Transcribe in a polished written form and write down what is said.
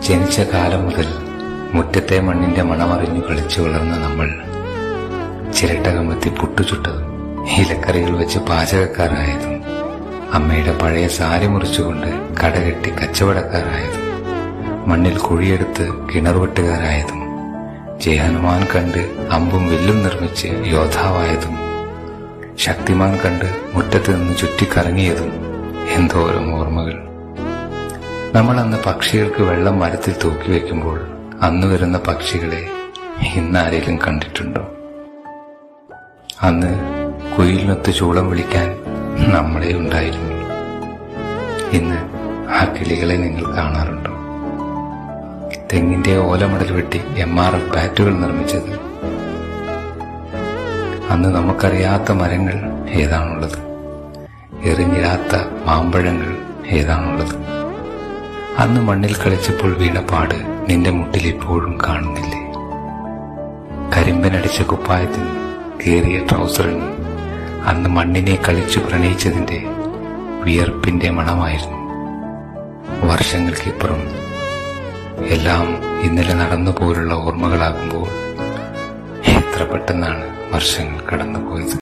ജനിച്ച കാലം മുതൽ മുറ്റത്തെ മണ്ണിന്റെ മണമറിഞ്ഞു കളിച്ചു വളർന്ന നമ്മൾ ചിരട്ട കമത്തി പുട്ടുചുട്ടതും ഇലക്കറികൾ വെച്ച് പാചകക്കാരായതും അമ്മയുടെ പഴയ സാരി മുറിച്ചുകൊണ്ട് കടകെട്ടി കച്ചവടക്കാരായതും മണ്ണിൽ കുഴിയെടുത്ത് കിണർവെട്ടുകാരായതും ജയഹനുമാൻ കണ്ട് അമ്പും വില്ലും നിർമ്മിച്ച് യോദ്ധാവായതും ശക്തിമാൻ കണ്ട് മുറ്റത്ത് നിന്ന് ചുറ്റിക്കറങ്ങിയതും എന്തോരം ഓർമ്മകൾ. നമ്മൾ അന്ന് പക്ഷികൾക്ക് വെള്ളം മരത്തിൽ തൂക്കി വയ്ക്കുമ്പോൾ അന്ന് വരുന്ന പക്ഷികളെ ഇന്നാരെങ്കിലും കണ്ടിട്ടുണ്ടോ? അന്ന് കുയിലിനൊത്ത് ചൂളം വിളിക്കാൻ നമ്മളെ ഉണ്ടായിരുന്നു. ഇന്ന് ആ കിളികളെ നിങ്ങൾ കാണാറുണ്ടോ? തെങ്ങിന്റെ ഓലമടൽ വെട്ടി MRF ബാറ്റുകൾ നിർമ്മിച്ചത്. അന്ന് നമുക്കറിയാത്ത മരങ്ങൾ ഏതാണുള്ളത്? എറിഞ്ഞിടാത്ത മാമ്പഴങ്ങൾ ഏതാണുള്ളത്? അന്ന് മണ്ണിൽ കളിച്ചപ്പോൾ വീണ പാട് നിന്റെ മുട്ടിൽ ഇപ്പോഴും കാണുന്നില്ലേ? കരിമ്പനടിച്ച കുപ്പായത്തിന് കീറിയ ട്രൗസറിന് അന്ന് മണ്ണിനെ കളിച്ചു പ്രണയിച്ചതിന്റെ വിയർപ്പിന്റെ മണമായിരുന്നു. വർഷങ്ങൾക്കിപ്പുറം എല്ലാം ഇന്നലെ നടന്നുപോലുള്ള ഓർമ്മകളാകുമ്പോൾ എത്ര പെട്ടെന്നാണ് വർഷങ്ങൾ കടന്നുപോയത്.